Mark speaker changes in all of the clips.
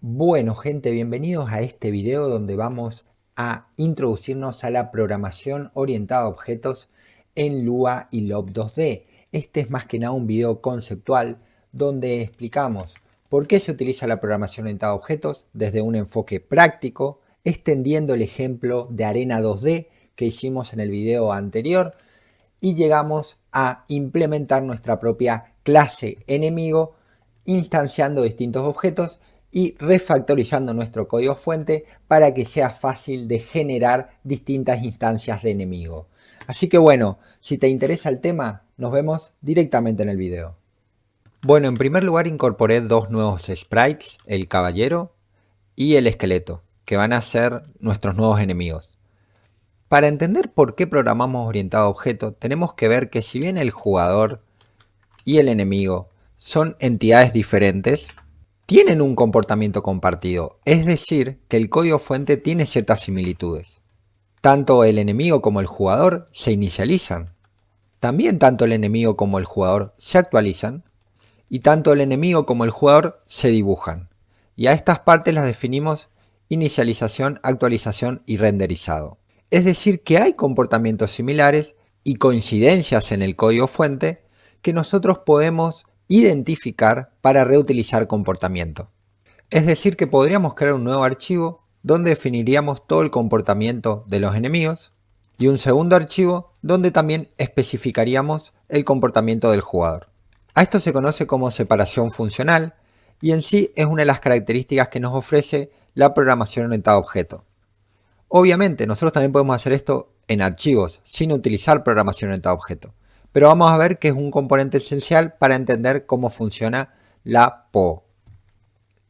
Speaker 1: Bueno, gente, bienvenidos a este video donde vamos a introducirnos a la programación orientada a objetos en Lua y Loop 2D. Este es más que nada un video conceptual donde explicamos por qué se utiliza la programación orientada a objetos desde un enfoque práctico, extendiendo el ejemplo de Arena 2D que hicimos en el video anterior y llegamos a implementar nuestra propia clase enemigo instanciando distintos objetos y refactorizando nuestro código fuente para que sea fácil de generar distintas instancias de enemigo. Así que bueno, si te interesa el tema, nos vemos directamente en el video. Bueno, en primer lugar incorporé dos nuevos sprites, el caballero y el esqueleto, que van a ser nuestros nuevos enemigos. Para entender por qué programamos orientado a objetos, tenemos que ver que si bien el jugador y el enemigo son entidades diferentes, tienen un comportamiento compartido, es decir, que el código fuente tiene ciertas similitudes. Tanto el enemigo como el jugador se inicializan. También tanto el enemigo como el jugador se actualizan. Y tanto el enemigo como el jugador se dibujan. Y a estas partes las definimos inicialización, actualización y renderizado. Es decir, que hay comportamientos similares y coincidencias en el código fuente que nosotros podemos identificar para reutilizar comportamiento. Es decir, que podríamos crear un nuevo archivo donde definiríamos todo el comportamiento de los enemigos y un segundo archivo donde también especificaríamos el comportamiento del jugador. A esto se conoce como separación funcional y en sí es una de las características que nos ofrece la programación orientada a objetos. Obviamente nosotros también podemos hacer esto en archivos sin utilizar programación orientada a objetos. Pero vamos a ver que es un componente esencial para entender cómo funciona la POO.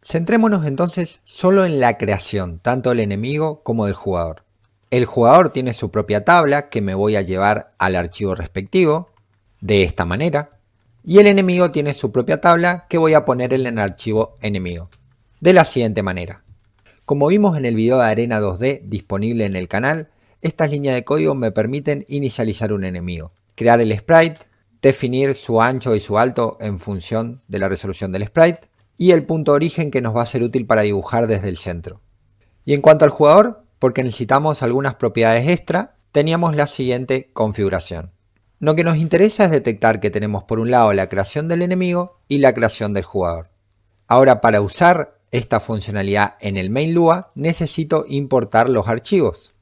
Speaker 1: Centrémonos entonces solo en la creación, tanto del enemigo como del jugador. El jugador tiene su propia tabla que me voy a llevar al archivo respectivo, de esta manera, y el enemigo tiene su propia tabla que voy a poner en el archivo enemigo, de la siguiente manera. Como vimos en el video de Arena 2D disponible en el canal, estas líneas de código me permiten inicializar un enemigo, crear el sprite, definir su ancho y su alto en función de la resolución del sprite y el punto de origen que nos va a ser útil para dibujar desde el centro. Y en cuanto al jugador, porque necesitamos algunas propiedades extra, teníamos la siguiente configuración. Lo que nos interesa es detectar que tenemos por un lado la creación del enemigo y la creación del jugador. Ahora, para usar esta funcionalidad en el main Lua necesito importar los archivos.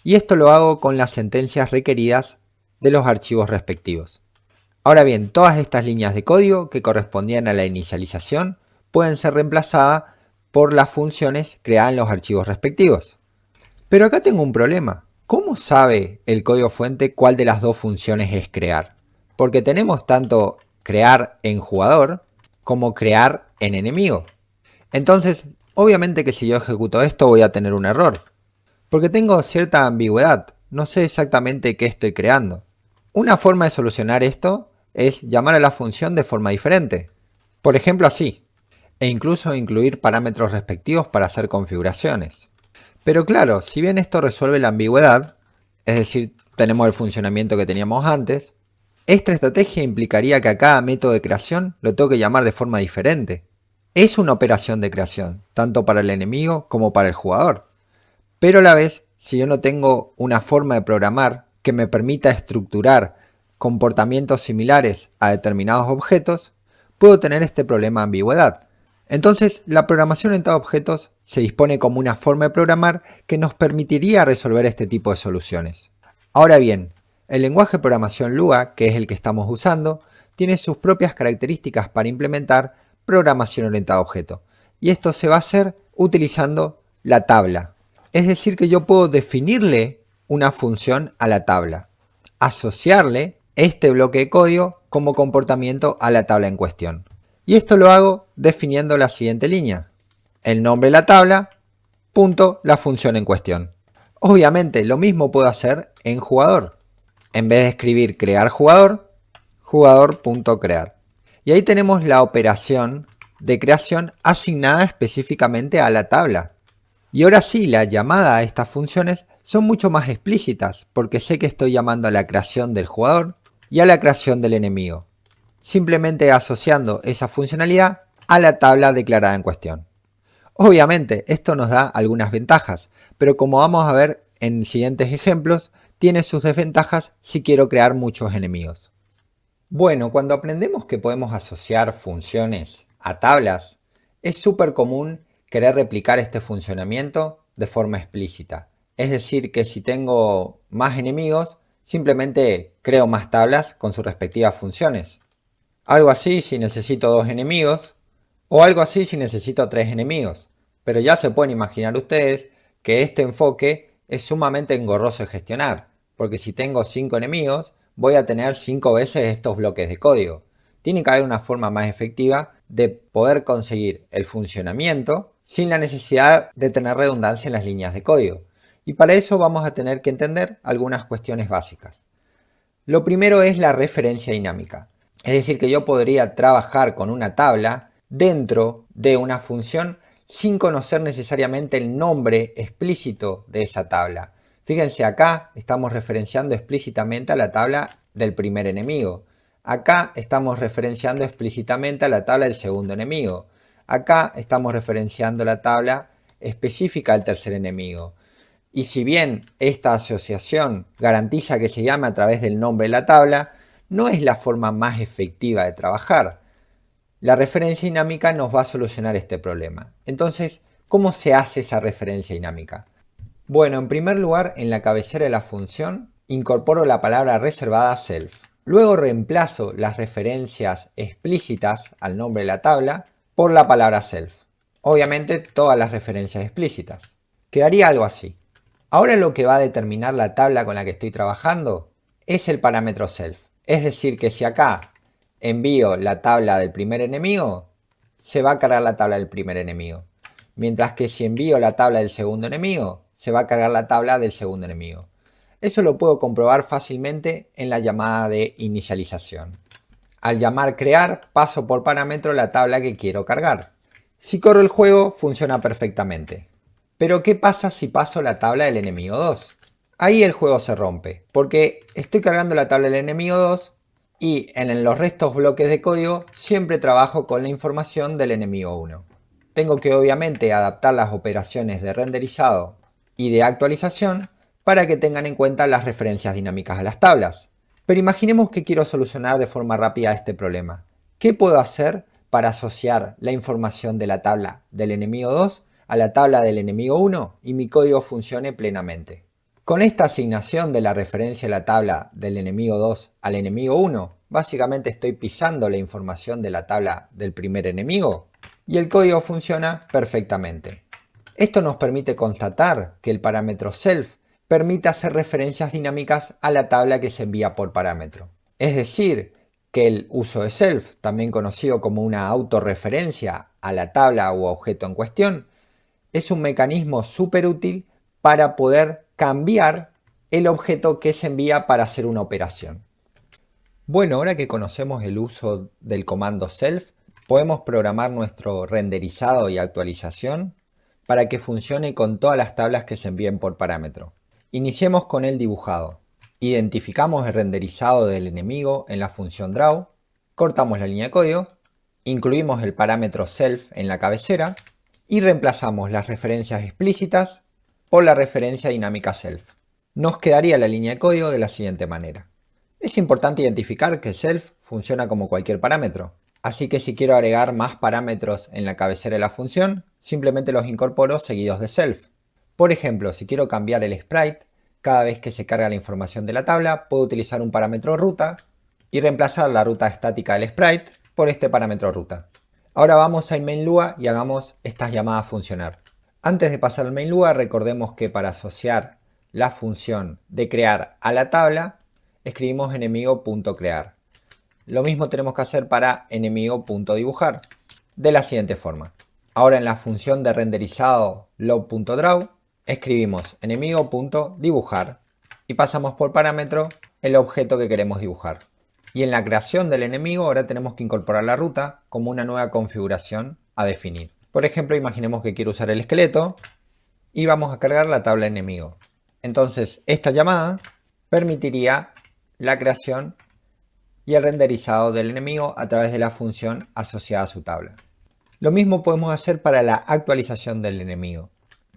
Speaker 1: Y esto lo hago con las sentencias requeridas de los archivos respectivos. Ahora bien, todas estas líneas de código que correspondían a la inicialización pueden ser reemplazadas por las funciones creadas en los archivos respectivos. Pero acá tengo un problema. ¿Cómo sabe el código fuente cuál de las dos funciones es crear? Porque tenemos tanto crear en jugador como crear en enemigo. Entonces, obviamente que si yo ejecuto esto voy a tener un error. Porque tengo cierta ambigüedad. No sé exactamente qué estoy creando. Una forma de solucionar esto es llamar a la función de forma diferente. Por ejemplo así. E incluso incluir parámetros respectivos para hacer configuraciones. Pero claro, si bien esto resuelve la ambigüedad, es decir, tenemos el funcionamiento que teníamos antes, esta estrategia implicaría que a cada método de creación lo tengo que llamar de forma diferente. Es una operación de creación, tanto para el enemigo como para el jugador. Pero a la vez, si yo no tengo una forma de programar que me permita estructurar comportamientos similares a determinados objetos, puedo tener este problema de ambigüedad. Entonces, la programación orientada a objetos se dispone como una forma de programar que nos permitiría resolver este tipo de soluciones. Ahora bien, el lenguaje de programación Lua, que es el que estamos usando, tiene sus propias características para implementar programación orientada a objetos. Y esto se va a hacer utilizando la tabla. Es decir, que yo puedo definirle una función a la tabla, asociarle este bloque de código como comportamiento a la tabla en cuestión. Y esto lo hago definiendo la siguiente línea. El nombre de la tabla, punto, la función en cuestión. Obviamente lo mismo puedo hacer en jugador. En vez de escribir crear jugador, jugador.crear. Y ahí tenemos la operación de creación asignada específicamente a la tabla. Y ahora sí, la llamada a estas funciones son mucho más explícitas porque sé que estoy llamando a la creación del jugador y a la creación del enemigo, simplemente asociando esa funcionalidad a la tabla declarada en cuestión. Obviamente, esto nos da algunas ventajas, pero como vamos a ver en siguientes ejemplos, tiene sus desventajas si quiero crear muchos enemigos. Bueno, cuando aprendemos que podemos asociar funciones a tablas, es súper común querer replicar este funcionamiento de forma explícita. Es decir, que si tengo más enemigos, simplemente creo más tablas con sus respectivas funciones. Algo así si necesito 2 enemigos, o algo así si necesito 3 enemigos. Pero ya se pueden imaginar ustedes que este enfoque es sumamente engorroso de gestionar, porque si tengo 5 enemigos, voy a tener 5 veces estos bloques de código. Tiene que haber una forma más efectiva de poder conseguir el funcionamiento sin la necesidad de tener redundancia en las líneas de código. Y para eso vamos a tener que entender algunas cuestiones básicas. Lo primero es la referencia dinámica. Es decir, que yo podría trabajar con una tabla dentro de una función sin conocer necesariamente el nombre explícito de esa tabla. Fíjense, acá estamos referenciando explícitamente a la tabla del primer enemigo. Acá estamos referenciando explícitamente a la tabla del segundo enemigo. Acá estamos referenciando la tabla específica del tercer enemigo. Y si bien esta asociación garantiza que se llame a través del nombre de la tabla, no es la forma más efectiva de trabajar. La referencia dinámica nos va a solucionar este problema. Entonces, ¿cómo se hace esa referencia dinámica? Bueno, en primer lugar, en la cabecera de la función, incorporo la palabra reservada self. Luego reemplazo las referencias explícitas al nombre de la tabla por la palabra self. Obviamente, todas las referencias explícitas. Quedaría algo así. Ahora lo que va a determinar la tabla con la que estoy trabajando es el parámetro self. Es decir, que si acá envío la tabla del primer enemigo, se va a cargar la tabla del primer enemigo. Mientras que si envío la tabla del segundo enemigo, se va a cargar la tabla del segundo enemigo. Eso lo puedo comprobar fácilmente en la llamada de inicialización. Al llamar crear, paso por parámetro la tabla que quiero cargar. Si corro el juego, funciona perfectamente. Pero ¿qué pasa si paso la tabla del enemigo 2? Ahí el juego se rompe, porque estoy cargando la tabla del enemigo 2 y en los restos bloques de código siempre trabajo con la información del enemigo 1. Tengo que obviamente adaptar las operaciones de renderizado y de actualización para que tengan en cuenta las referencias dinámicas a las tablas. Pero imaginemos que quiero solucionar de forma rápida este problema. ¿Qué puedo hacer para asociar la información de la tabla del enemigo 2 a la tabla del enemigo 1 y mi código funcione plenamente? Con esta asignación de la referencia a la tabla del enemigo 2 al enemigo 1, básicamente estoy pisando la información de la tabla del primer enemigo y el código funciona perfectamente. Esto nos permite constatar que el parámetro self permite hacer referencias dinámicas a la tabla que se envía por parámetro. Es decir, que el uso de self, también conocido como una autorreferencia a la tabla u objeto en cuestión, es un mecanismo súper útil para poder cambiar el objeto que se envía para hacer una operación. Bueno, ahora que conocemos el uso del comando self, podemos programar nuestro renderizado y actualización para que funcione con todas las tablas que se envíen por parámetro. Iniciemos con el dibujado. Identificamos el renderizado del enemigo en la función draw, cortamos la línea de código, incluimos el parámetro self en la cabecera y reemplazamos las referencias explícitas por la referencia dinámica self. Nos quedaría la línea de código de la siguiente manera. Es importante identificar que self funciona como cualquier parámetro, así que si quiero agregar más parámetros en la cabecera de la función, simplemente los incorporo seguidos de self. Por ejemplo, si quiero cambiar el sprite, cada vez que se carga la información de la tabla, puedo utilizar un parámetro ruta y reemplazar la ruta estática del sprite por este parámetro ruta. Ahora vamos a main Lua y hagamos estas llamadas funcionar. Antes de pasar al main Lua, recordemos que para asociar la función de crear a la tabla, escribimos enemigo.crear. Lo mismo tenemos que hacer para enemigo.dibujar, de la siguiente forma. Ahora en la función de renderizado log.draw, escribimos enemigo.dibujar y pasamos por parámetro el objeto que queremos dibujar. Y en la creación del enemigo ahora tenemos que incorporar la ruta como una nueva configuración a definir. Por ejemplo, imaginemos que quiero usar el esqueleto y vamos a cargar la tabla enemigo. Entonces esta llamada permitiría la creación y el renderizado del enemigo a través de la función asociada a su tabla. Lo mismo podemos hacer para la actualización del enemigo.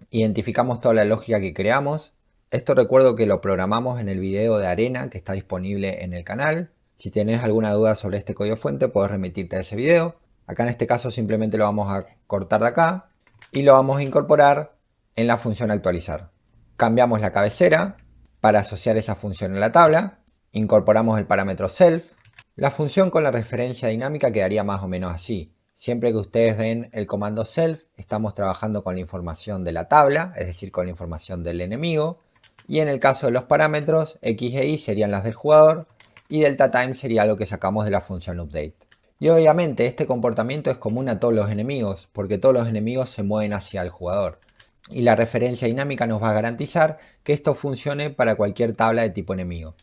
Speaker 1: Identificamos toda la lógica que creamos. Esto recuerdo que lo programamos en el video de Arena que está disponible en el canal. Si tienes alguna duda sobre este código fuente, puedes remitirte a ese video. Acá en este caso simplemente lo vamos a cortar de acá y lo vamos a incorporar en la función actualizar. Cambiamos la cabecera para asociar esa función en la tabla. Incorporamos el parámetro self. La función con la referencia dinámica quedaría más o menos así. Siempre que ustedes ven el comando self, estamos trabajando con la información de la tabla, es decir, con la información del enemigo. Y en el caso de los parámetros, x e y serían las del jugador y delta time sería lo que sacamos de la función update. Y obviamente este comportamiento es común a todos los enemigos, porque todos los enemigos se mueven hacia el jugador. Y la referencia dinámica nos va a garantizar que esto funcione para cualquier tabla de tipo enemigo.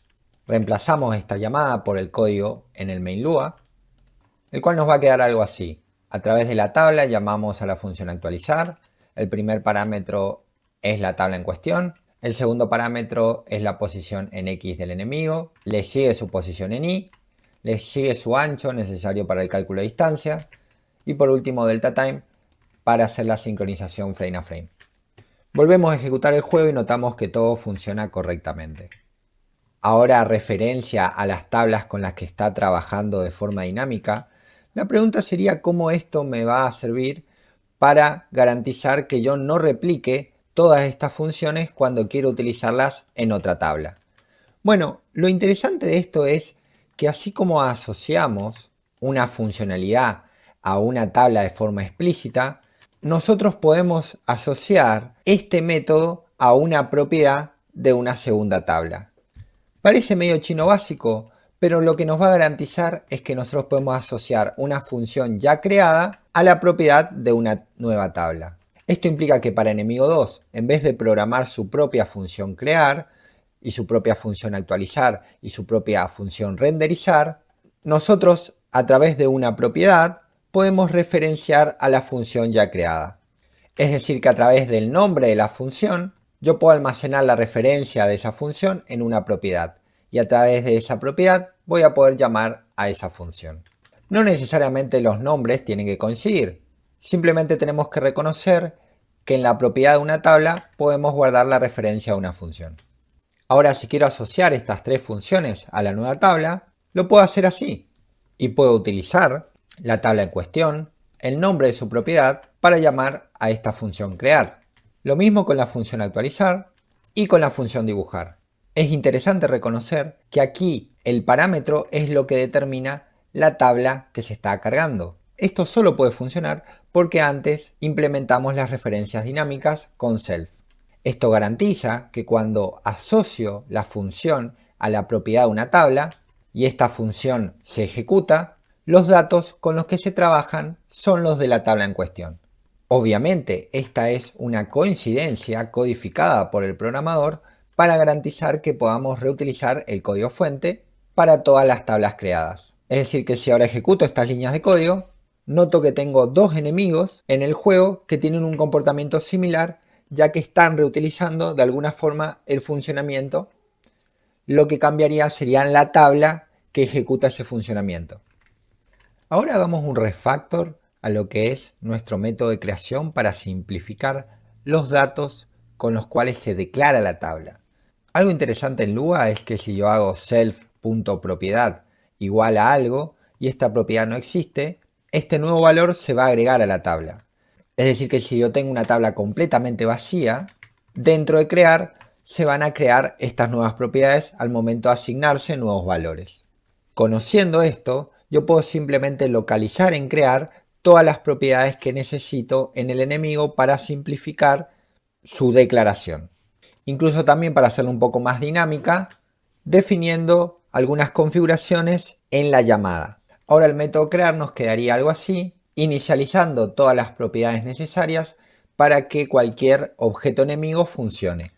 Speaker 1: Reemplazamos esta llamada por el código en el main Lua, el cual nos va a quedar algo así. A través de la tabla llamamos a la función actualizar. El primer parámetro es la tabla en cuestión. El segundo parámetro es la posición en X del enemigo. Le sigue su posición en Y. Le sigue su ancho necesario para el cálculo de distancia. Y por último delta time para hacer la sincronización frame a frame. Volvemos a ejecutar el juego y notamos que todo funciona correctamente. Ahora, referencia a las tablas con las que está trabajando de forma dinámica, la pregunta sería cómo esto me va a servir para garantizar que yo no replique todas estas funciones cuando quiero utilizarlas en otra tabla. Bueno, lo interesante de esto es que así como asociamos una funcionalidad a una tabla de forma explícita, nosotros podemos asociar este método a una propiedad de una segunda tabla. Parece medio chino básico, pero lo que nos va a garantizar es que nosotros podemos asociar una función ya creada a la propiedad de una nueva tabla. Esto implica que para enemigo 2, en vez de programar su propia función crear y su propia función actualizar y su propia función renderizar, nosotros a través de una propiedad podemos referenciar a la función ya creada. Es decir, que a través del nombre de la función yo puedo almacenar la referencia de esa función en una propiedad y a través de esa propiedad voy a poder llamar a esa función. No necesariamente los nombres tienen que coincidir, simplemente tenemos que reconocer que en la propiedad de una tabla podemos guardar la referencia a una función. Ahora, si quiero asociar estas tres funciones a la nueva tabla, lo puedo hacer así y puedo utilizar la tabla en cuestión, el nombre de su propiedad para llamar a esta función crear. Lo mismo con la función actualizar y con la función dibujar. Es interesante reconocer que aquí el parámetro es lo que determina la tabla que se está cargando. Esto solo puede funcionar porque antes implementamos las referencias dinámicas con self. Esto garantiza que cuando asocio la función a la propiedad de una tabla y esta función se ejecuta, los datos con los que se trabajan son los de la tabla en cuestión. Obviamente, esta es una coincidencia codificada por el programador para garantizar que podamos reutilizar el código fuente para todas las tablas creadas. Es decir, que si ahora ejecuto estas líneas de código, noto que tengo dos enemigos en el juego que tienen un comportamiento similar, ya que están reutilizando de alguna forma el funcionamiento. Lo que cambiaría sería la tabla que ejecuta ese funcionamiento. Ahora hagamos un refactor a lo que es nuestro método de creación para simplificar los datos con los cuales se declara la tabla. Algo interesante en Lua es que si yo hago self.propiedad igual a algo y esta propiedad no existe, este nuevo valor se va a agregar a la tabla. Es decir, que si yo tengo una tabla completamente vacía, dentro de crear se van a crear estas nuevas propiedades al momento de asignarse nuevos valores. Conociendo esto, yo puedo simplemente localizar en crear todas las propiedades que necesito en el enemigo para simplificar su declaración. Incluso también para hacerlo un poco más dinámica, definiendo algunas configuraciones en la llamada. Ahora el método crear nos quedaría algo así, inicializando todas las propiedades necesarias para que cualquier objeto enemigo funcione.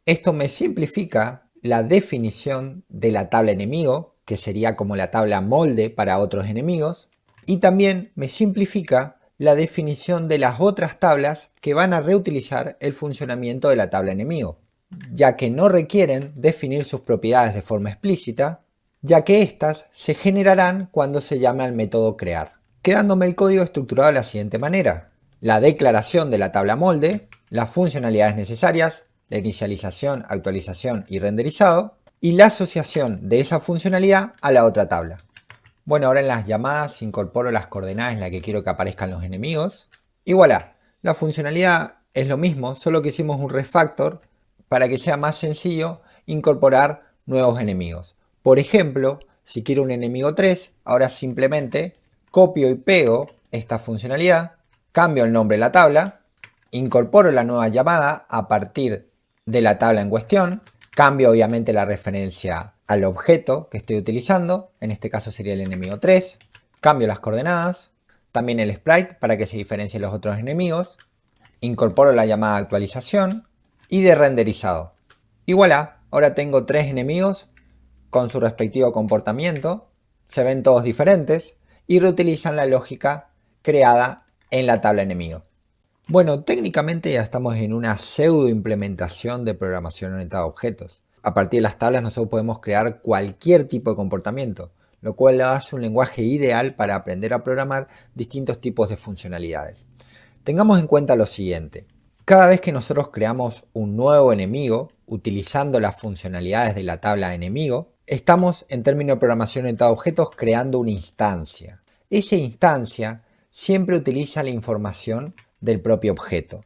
Speaker 1: Esto me simplifica la definición de la tabla enemigo, que sería como la tabla molde para otros enemigos, y también me simplifica la definición de las otras tablas que van a reutilizar el funcionamiento de la tabla enemigo, ya que no requieren definir sus propiedades de forma explícita, ya que éstas se generarán cuando se llame al método crear. quedándome el código estructurado de la siguiente manera. La declaración de la tabla molde, las funcionalidades necesarias, la inicialización, actualización y renderizado, y la asociación de esa funcionalidad a la otra tabla. Bueno, ahora en las llamadas incorporo las coordenadas en las que quiero que aparezcan los enemigos. Y voilà, la funcionalidad es lo mismo, solo que hicimos un refactor para que sea más sencillo incorporar nuevos enemigos. Por ejemplo, si quiero un enemigo 3, ahora simplemente copio y pego esta funcionalidad, cambio el nombre de la tabla, incorporo la nueva llamada a partir de la tabla en cuestión, cambio obviamente la referencia al objeto que estoy utilizando, en este caso sería el enemigo 3, cambio las coordenadas, también el sprite para que se diferencien los otros enemigos, incorporo la llamada actualización y de renderizado. Y voilà, ahora tengo 3 enemigos con su respectivo comportamiento, se ven todos diferentes y reutilizan la lógica creada en la tabla enemigo. Bueno, técnicamente ya estamos en una pseudo implementación de programación orientada a objetos. A partir de las tablas nosotros podemos crear cualquier tipo de comportamiento, lo cual lo hace un lenguaje ideal para aprender a programar distintos tipos de funcionalidades. Tengamos en cuenta lo siguiente. Cada vez que nosotros creamos un nuevo enemigo utilizando las funcionalidades de la tabla enemigo, estamos en términos de programación orientada a objetos creando una instancia. Esa instancia siempre utiliza la información del propio objeto.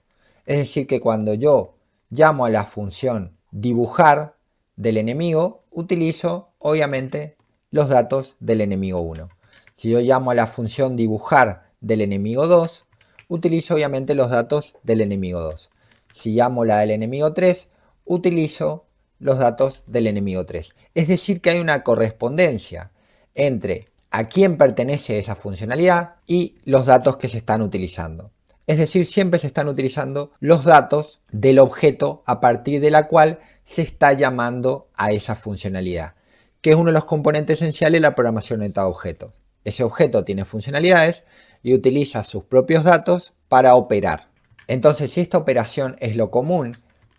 Speaker 1: Es decir, que cuando yo llamo a la función dibujar del enemigo, utilizo obviamente los datos del enemigo 1. Si yo llamo a la función dibujar del enemigo 2, utilizo obviamente los datos del enemigo 2. Si llamo la del enemigo 3, utilizo los datos del enemigo 3. Es decir, que hay una correspondencia entre a quién pertenece esa funcionalidad y los datos que se están utilizando. Es decir, siempre se están utilizando los datos del objeto a partir de la cual se está llamando a esa funcionalidad, que es uno de los componentes esenciales de la programación orientada a objetos. Ese objeto tiene funcionalidades y utiliza sus propios datos para operar. Entonces, si esta operación es lo común,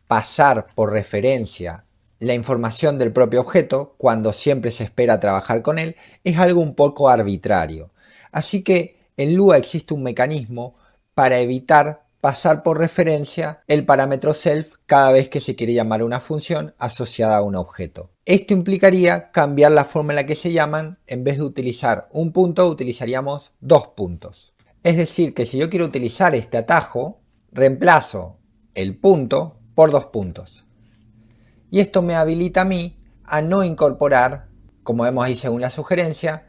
Speaker 1: pasar por referencia la información del propio objeto, cuando siempre se espera trabajar con él, es algo un poco arbitrario. Así que en Lua existe un mecanismo para evitar pasar por referencia el parámetro self cada vez que se quiere llamar a una función asociada a un objeto. Esto implicaría cambiar la forma en la que se llaman. En vez de utilizar un punto, utilizaríamos 2 puntos. Es decir, que si yo quiero utilizar este atajo, reemplazo el punto por 2 puntos. Y esto me habilita a mí a no incorporar, como vemos ahí según la sugerencia,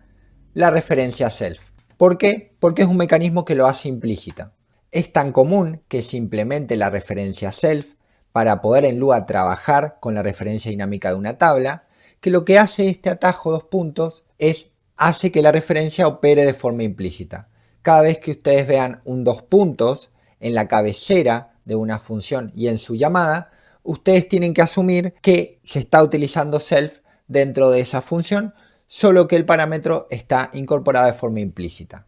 Speaker 1: la referencia self. ¿Por qué? Porque es un mecanismo que lo hace implícita. Es tan común que se implemente la referencia self para poder en Lua trabajar con la referencia dinámica de una tabla, que lo que hace este atajo 2 puntos es hace que la referencia opere de forma implícita. Cada vez que ustedes vean un 2 puntos en la cabecera de una función y en su llamada, ustedes tienen que asumir que se está utilizando self dentro de esa función, solo que el parámetro está incorporado de forma implícita.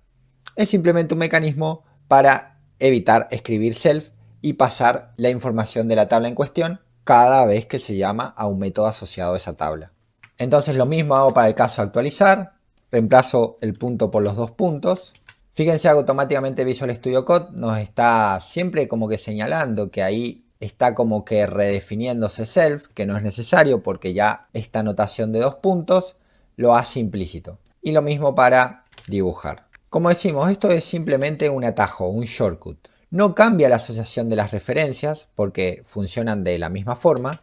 Speaker 1: Es simplemente un mecanismo para evitar escribir self y pasar la información de la tabla en cuestión cada vez que se llama a un método asociado a esa tabla. Entonces lo mismo hago para el caso actualizar, reemplazo el punto por los 2 puntos. Fíjense que automáticamente Visual Studio Code nos está siempre como que señalando que ahí está como que redefiniéndose self, que no es necesario porque ya esta notación de 2 puntos lo hace implícito. Y lo mismo para dibujar. Como decimos, esto es simplemente un atajo, un shortcut. No cambia la asociación de las referencias porque funcionan de la misma forma.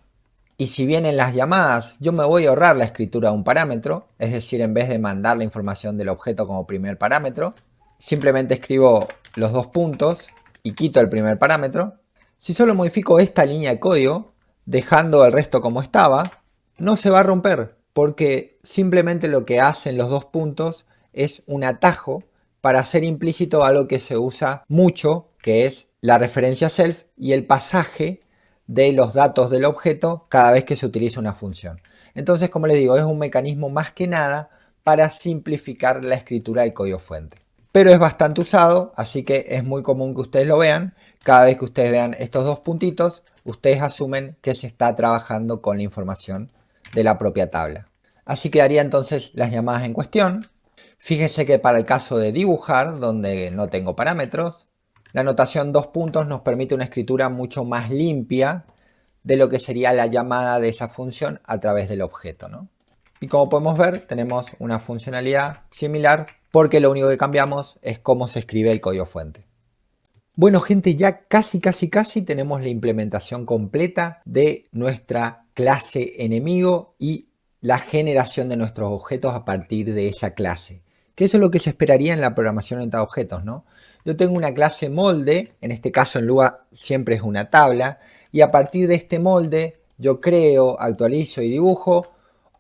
Speaker 1: Y si bien en las llamadas yo me voy a ahorrar la escritura de un parámetro, es decir, en vez de mandar la información del objeto como primer parámetro, simplemente escribo los 2 puntos y quito el primer parámetro. Si solo modifico esta línea de código, dejando el resto como estaba, no se va a romper, porque simplemente lo que hacen los 2 puntos es un atajo para hacer implícito algo que se usa mucho, que es la referencia self y el pasaje de los datos del objeto cada vez que se utiliza una función. Entonces, como les digo, es un mecanismo más que nada para simplificar la escritura del código fuente. Pero es bastante usado, así que es muy común que ustedes lo vean. Cada vez que ustedes vean estos 2 puntitos, ustedes asumen que se está trabajando con la información de la propia tabla. Así quedaría entonces las llamadas en cuestión. Fíjense que para el caso de dibujar, donde no tengo parámetros, la notación 2 puntos nos permite una escritura mucho más limpia de lo que sería la llamada de esa función a través del objeto, ¿no? Y como podemos ver, tenemos una funcionalidad similar porque lo único que cambiamos es cómo se escribe el código fuente. Bueno, gente, ya casi tenemos la implementación completa de nuestra clase enemigo y la generación de nuestros objetos a partir de esa clase. Que eso es lo que se esperaría en la programación orientada a objetos, ¿no? Yo tengo una clase molde, en este caso en Lua siempre es una tabla, y a partir de este molde yo creo, actualizo y dibujo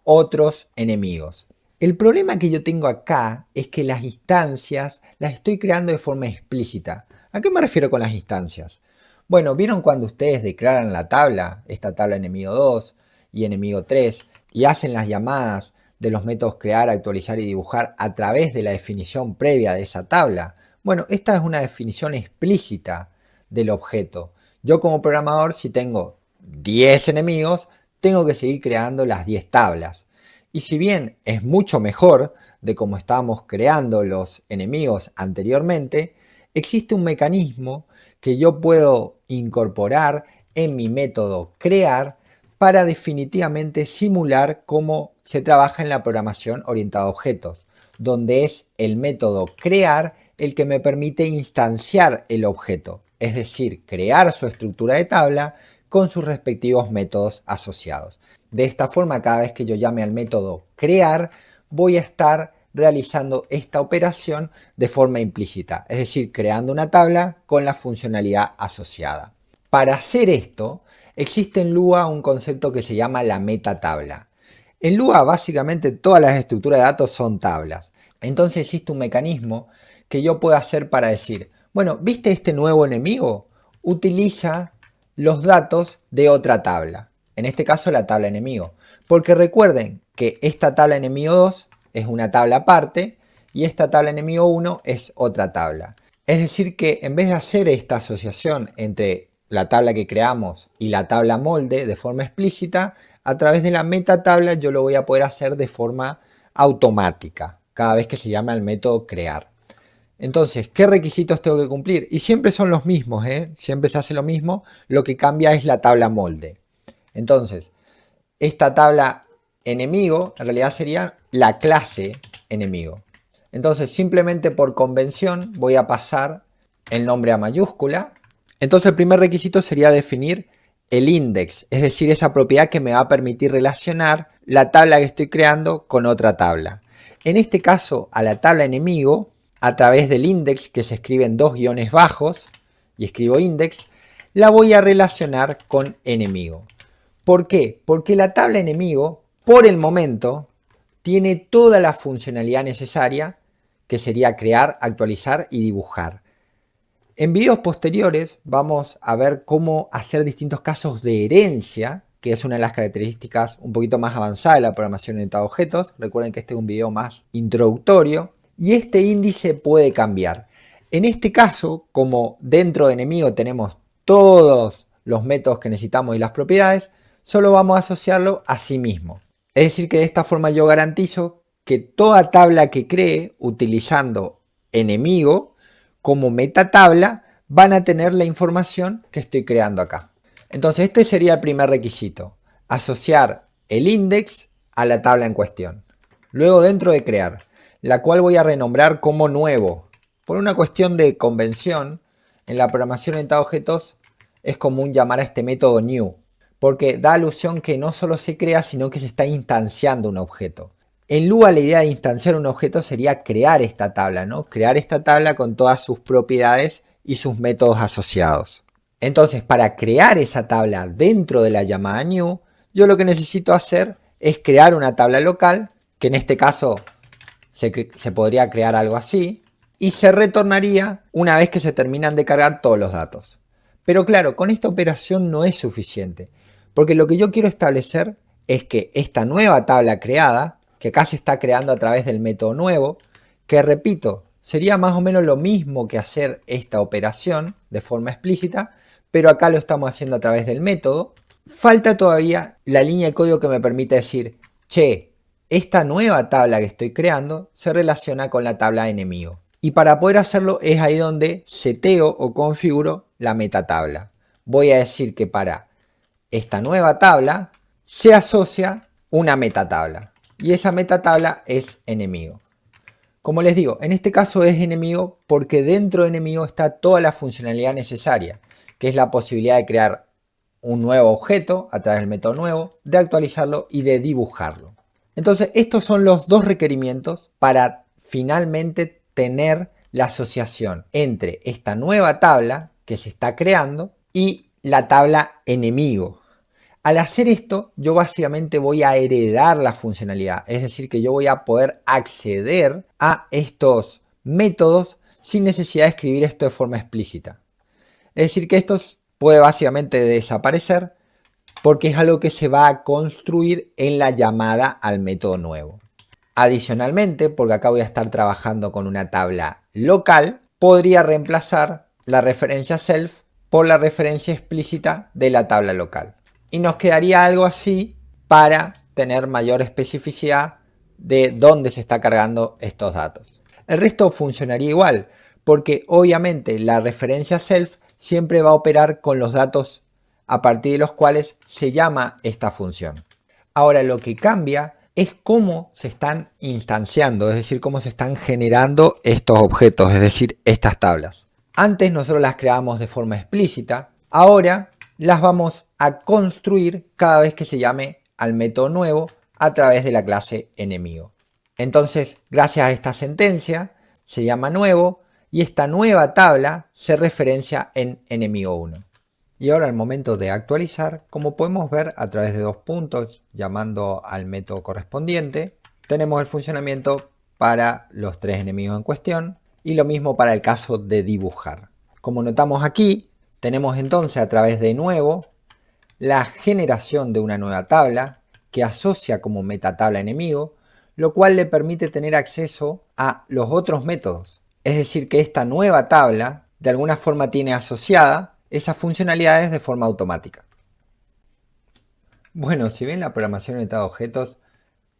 Speaker 1: otros enemigos. El problema que yo tengo acá es que las instancias las estoy creando de forma explícita. ¿A qué me refiero con las instancias? Bueno, ¿vieron cuando ustedes declaran la tabla, esta tabla enemigo 2 y enemigo 3, y hacen las llamadas de los métodos crear, actualizar y dibujar a través de la definición previa de esa tabla? Bueno, esta es una definición explícita del objeto. Yo como programador, si tengo 10 enemigos, tengo que seguir creando las 10 tablas. Y si bien es mucho mejor de cómo estábamos creando los enemigos anteriormente, existe un mecanismo que yo puedo incorporar en mi método crear para definitivamente simular cómo se trabaja en la programación orientada a objetos, donde es el método crear el que me permite instanciar el objeto, es decir, crear su estructura de tabla con sus respectivos métodos asociados. De esta forma, cada vez que yo llame al método crear, voy a estar realizando esta operación de forma implícita, es decir, creando una tabla con la funcionalidad asociada. Para hacer esto, existe en Lua un concepto que se llama la metatabla. En Lua básicamente todas las estructuras de datos son tablas. Entonces existe un mecanismo que yo puedo hacer para decir, bueno, ¿viste este nuevo enemigo? Utiliza los datos de otra tabla. En este caso la tabla enemigo. Porque recuerden que esta tabla enemigo 2 es una tabla aparte y esta tabla enemigo 1 es otra tabla. Es decir que en vez de hacer esta asociación entre la tabla que creamos y la tabla molde de forma explícita, a través de la metatabla yo lo voy a poder hacer de forma automática cada vez que se llama el método crear. Entonces, ¿qué requisitos tengo que cumplir? Y siempre son los mismos, siempre se hace lo mismo, lo que cambia es la tabla molde. Entonces, esta tabla enemigo en realidad sería la clase enemigo. Entonces, simplemente por convención voy a pasar el nombre a mayúscula. Entonces, el primer requisito sería definir el index, es decir, esa propiedad que me va a permitir relacionar la tabla que estoy creando con otra tabla. En este caso, a la tabla enemigo, a través del index, que se escribe en dos guiones bajos, y escribo index, la voy a relacionar con enemigo. ¿Por qué? Porque la tabla enemigo, por el momento, tiene toda la funcionalidad necesaria, que sería crear, actualizar y dibujar. En videos posteriores vamos a ver cómo hacer distintos casos de herencia, que es una de las características un poquito más avanzadas de la programación orientada a objetos. Recuerden que este es un video más introductorio. Y este índice puede cambiar. En este caso, como dentro de enemigo tenemos todos los métodos que necesitamos y las propiedades, solo vamos a asociarlo a sí mismo. Es decir, que de esta forma yo garantizo que toda tabla que cree utilizando enemigo como metatabla van a tener la información que estoy creando acá. Entonces este sería el primer requisito, asociar el index a la tabla en cuestión. Luego dentro de crear, la cual voy a renombrar como nuevo. Por una cuestión de convención, en la programación orientada a objetos es común llamar a este método new, porque da alusión que no solo se crea, sino que se está instanciando un objeto. En Lua la idea de instanciar un objeto sería crear esta tabla, ¿no? Crear esta tabla con todas sus propiedades y sus métodos asociados. Entonces, para crear esa tabla dentro de la llamada new, yo lo que necesito hacer es crear una tabla local, que en este caso se podría crear algo así, y se retornaría una vez que se terminan de cargar todos los datos. Pero claro, con esta operación no es suficiente, porque lo que yo quiero establecer es que esta nueva tabla creada, que acá se está creando a través del método nuevo, que repito, sería más o menos lo mismo que hacer esta operación de forma explícita, pero acá lo estamos haciendo a través del método. Falta todavía la línea de código que me permite decir, che, esta nueva tabla que estoy creando se relaciona con la tabla de enemigo. Y para poder hacerlo es ahí donde seteo o configuro la metatabla. Voy a decir que para esta nueva tabla se asocia una metatabla. Y esa metatabla es enemigo. Como les digo, en este caso es enemigo porque dentro de enemigo está toda la funcionalidad necesaria, que es la posibilidad de crear un nuevo objeto a través del método nuevo, de actualizarlo y de dibujarlo. Entonces, estos son los dos requerimientos para finalmente tener la asociación entre esta nueva tabla que se está creando y la tabla enemigo. Al hacer esto, yo básicamente voy a heredar la funcionalidad, es decir, que yo voy a poder acceder a estos métodos sin necesidad de escribir esto de forma explícita. Es decir, que esto puede básicamente desaparecer porque es algo que se va a construir en la llamada al método nuevo. Adicionalmente, porque acá voy a estar trabajando con una tabla local, podría reemplazar la referencia self por la referencia explícita de la tabla local. Y nos quedaría algo así para tener mayor especificidad de dónde se está cargando estos datos. El resto funcionaría igual, porque obviamente la referencia self siempre va a operar con los datos a partir de los cuales se llama esta función. Ahora lo que cambia es cómo se están instanciando, es decir, cómo se están generando estos objetos, es decir, estas tablas. Antes nosotros las creábamos de forma explícita, ahora las vamos a construir cada vez que se llame al método nuevo a través de la clase enemigo. Entonces, gracias a esta sentencia, se llama nuevo y esta nueva tabla se referencia en enemigo 1. Y ahora al momento de actualizar, como podemos ver a través de dos puntos llamando al método correspondiente, tenemos el funcionamiento para los tres enemigos en cuestión y lo mismo para el caso de dibujar. Como notamos aquí, tenemos entonces a través de nuevo la generación de una nueva tabla que asocia como metatabla enemigo, lo cual le permite tener acceso a los otros métodos. Es decir, que esta nueva tabla de alguna forma tiene asociada esas funcionalidades de forma automática. Bueno, si bien la programación orientada a objetos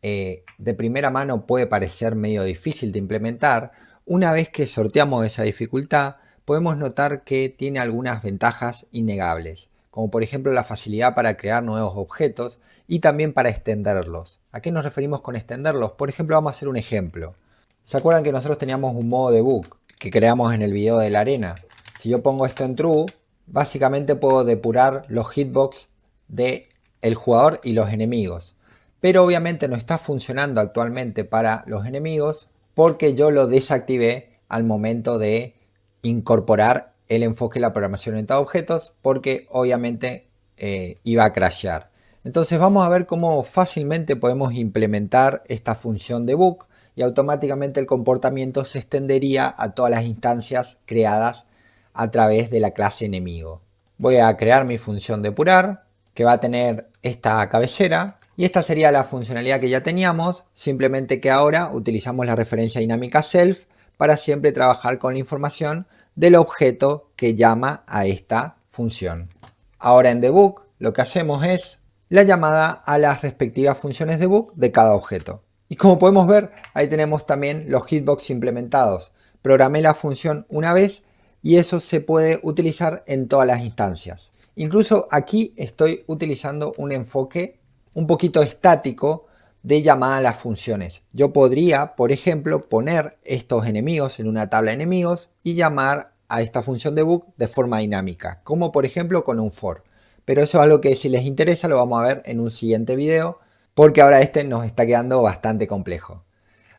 Speaker 1: de primera mano puede parecer medio difícil de implementar, una vez que sorteamos esa dificultad, podemos notar que tiene algunas ventajas innegables, como por ejemplo la facilidad para crear nuevos objetos y también para extenderlos. ¿A qué nos referimos con extenderlos? Por ejemplo, vamos a hacer un ejemplo. ¿Se acuerdan que nosotros teníamos un modo debug que creamos en el video de la arena? Si yo pongo esto en true, básicamente puedo depurar los hitbox del jugador y los enemigos. Pero obviamente no está funcionando actualmente para los enemigos porque yo lo desactivé al momento de incorporar el enfoque de la programación orientada a objetos porque obviamente iba a crashear. Entonces vamos a ver cómo fácilmente podemos implementar esta función debug y automáticamente el comportamiento se extendería a todas las instancias creadas a través de la clase enemigo. Voy a crear mi función depurar que va a tener esta cabecera y esta sería la funcionalidad que ya teníamos, simplemente que ahora utilizamos la referencia dinámica self para siempre trabajar con la información del objeto que llama a esta función. Ahora en debug lo que hacemos es la llamada a las respectivas funciones debug de cada objeto. Y como podemos ver, ahí tenemos también los hitbox implementados. Programé la función una vez y eso se puede utilizar en todas las instancias. Incluso aquí estoy utilizando un enfoque un poquito estático de llamada a las funciones. Yo podría, por ejemplo, poner estos enemigos en una tabla de enemigos y llamar a esta función debug de forma dinámica, como por ejemplo con un for. Pero eso es algo que si les interesa lo vamos a ver en un siguiente video, porque ahora este nos está quedando bastante complejo.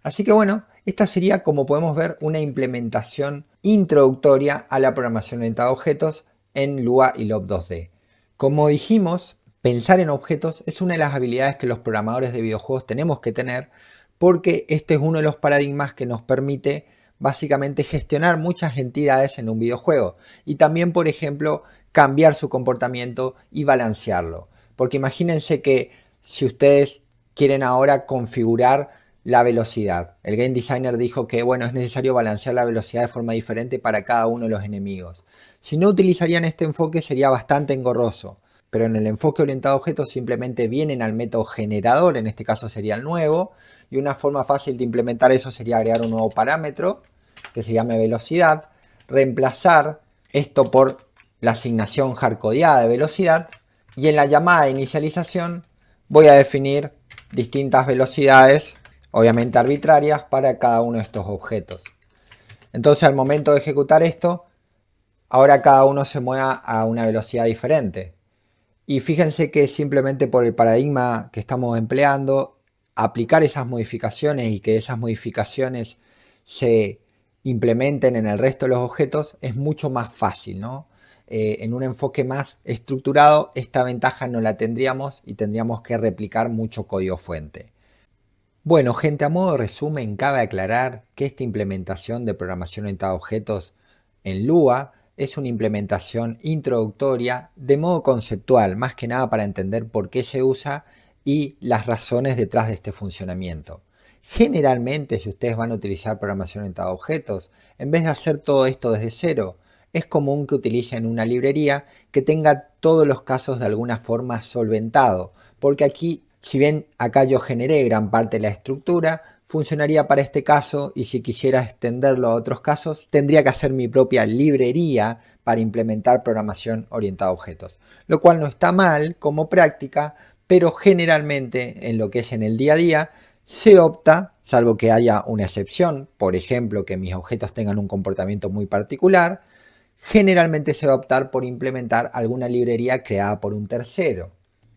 Speaker 1: Así que bueno, esta sería, como podemos ver, una implementación introductoria a la programación orientada a objetos en Lua y Lob 2D. Como dijimos, pensar en objetos es una de las habilidades que los programadores de videojuegos tenemos que tener porque este es uno de los paradigmas que nos permite básicamente gestionar muchas entidades en un videojuego y también, por ejemplo, cambiar su comportamiento y balancearlo. Porque imagínense que si ustedes quieren ahora configurar la velocidad. El game designer dijo que bueno, es necesario balancear la velocidad de forma diferente para cada uno de los enemigos. Si no utilizarían este enfoque sería bastante engorroso. pero en el enfoque orientado a objetos simplemente vienen al método generador, en este caso sería el nuevo, y una forma fácil de implementar eso sería agregar un nuevo parámetro que se llame velocidad, reemplazar esto por la asignación hardcodeada de velocidad, y en la llamada de inicialización voy a definir distintas velocidades, obviamente arbitrarias, para cada uno de estos objetos. Entonces al momento de ejecutar esto, ahora cada uno se mueva a una velocidad diferente. Y fíjense que simplemente por el paradigma que estamos empleando, aplicar esas modificaciones y que esas modificaciones se implementen en el resto de los objetos es mucho más fácil, ¿no? En un enfoque más estructurado, esta ventaja no la tendríamos y tendríamos que replicar mucho código fuente. Bueno, gente, a modo de resumen, cabe aclarar que esta implementación de programación orientada a objetos en Lua es una implementación introductoria de modo conceptual, más que nada para entender por qué se usa y las razones detrás de este funcionamiento. Generalmente, si ustedes van a utilizar programación orientada a objetos, en vez de hacer todo esto desde cero, es común que utilicen una librería que tenga todos los casos de alguna forma solventado, porque aquí, si bien acá yo generé gran parte de la estructura, funcionaría para este caso, y si quisiera extenderlo a otros casos, tendría que hacer mi propia librería para implementar programación orientada a objetos, lo cual no está mal como práctica, pero generalmente en lo que es en el día a día se opta, salvo que haya una excepción, por ejemplo que mis objetos tengan un comportamiento muy particular, generalmente se va a optar por implementar alguna librería creada por un tercero.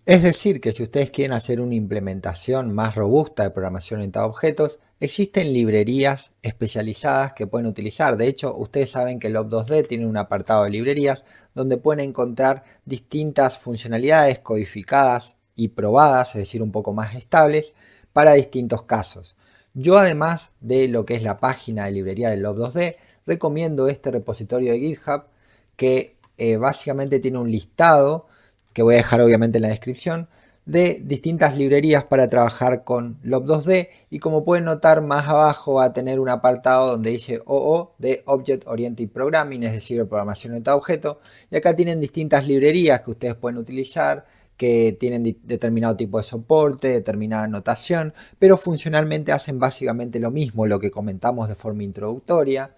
Speaker 1: Es decir, que si ustedes quieren hacer una implementación más robusta de programación orientada a objetos, existen librerías especializadas que pueden utilizar. De hecho, ustedes saben que el Lob2D tiene un apartado de librerías donde pueden encontrar distintas funcionalidades codificadas y probadas, es decir, un poco más estables, para distintos casos. Yo, además de lo que es la página de librería del Lob2D, recomiendo este repositorio de GitHub que básicamente tiene un listado que voy a dejar obviamente en la descripción, de distintas librerías para trabajar con Lob2D, y como pueden notar más abajo va a tener un apartado donde dice OO de Object Oriented Programming, es decir, programación orientada a objeto, y acá tienen distintas librerías que ustedes pueden utilizar, que tienen determinado tipo de soporte, determinada notación, pero funcionalmente hacen básicamente lo mismo, lo que comentamos de forma introductoria.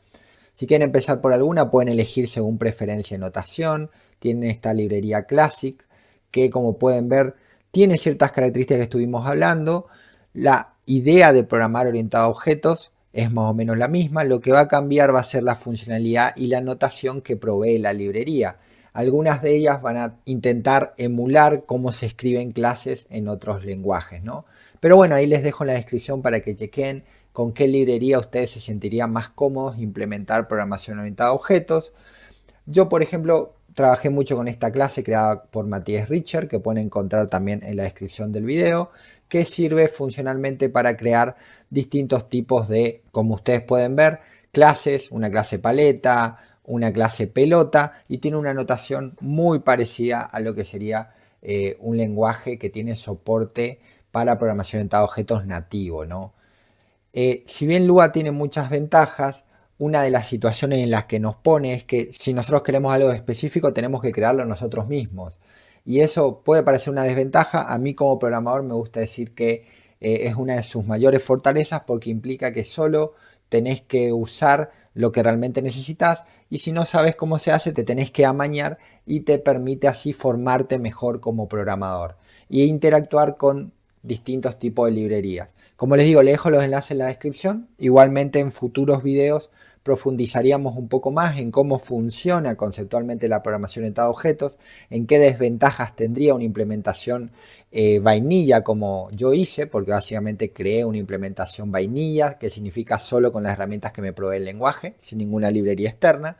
Speaker 1: Si quieren empezar por alguna, pueden elegir según preferencia de notación. Tienen esta librería Classic, que como pueden ver, tiene ciertas características que estuvimos hablando. La idea de programar orientado a objetos es más o menos la misma. Lo que va a cambiar va a ser la funcionalidad y la notación que provee la librería. Algunas de ellas van a intentar emular cómo se escriben clases en otros lenguajes, ¿no? Pero bueno, ahí les dejo en la descripción para que chequen con qué librería ustedes se sentirían más cómodos implementar programación orientada a objetos. Yo, por ejemplo, trabajé mucho con esta clase creada por Matías Richer, que pueden encontrar también en la descripción del video, que sirve funcionalmente para crear distintos tipos de, como ustedes pueden ver, clases, una clase paleta, una clase pelota, y tiene una notación muy parecida a lo que sería un lenguaje que tiene soporte para programación orientada a objetos nativo, ¿no? Si bien Lua tiene muchas ventajas, una de las situaciones en las que nos pone es que si nosotros queremos algo específico tenemos que crearlo nosotros mismos. Y eso puede parecer una desventaja. A mí como programador me gusta decir que es una de sus mayores fortalezas, porque implica que solo tenés que usar lo que realmente necesitas, y si no sabes cómo se hace te tenés que amañar, y te permite así formarte mejor como programador e interactuar con distintos tipos de librerías. Como les digo, les dejo los enlaces en la descripción. Igualmente en futuros videos profundizaríamos un poco más en cómo funciona conceptualmente la programación orientada a objetos, en qué desventajas tendría una implementación vainilla como yo hice, porque básicamente creé una implementación vainilla, que significa solo con las herramientas que me provee el lenguaje, sin ninguna librería externa.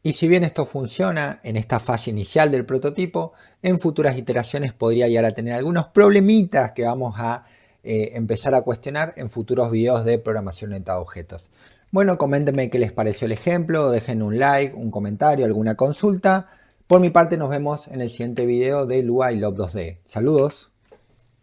Speaker 1: Y si bien esto funciona en esta fase inicial del prototipo, en futuras iteraciones podría llegar a tener algunos problemitas que vamos a empezar a cuestionar en futuros videos de programación orientada a objetos. Bueno, coméntenme qué les pareció el ejemplo, dejen un like, un comentario, alguna consulta. Por mi parte nos vemos en el siguiente video de Lua y Lob2D. Saludos.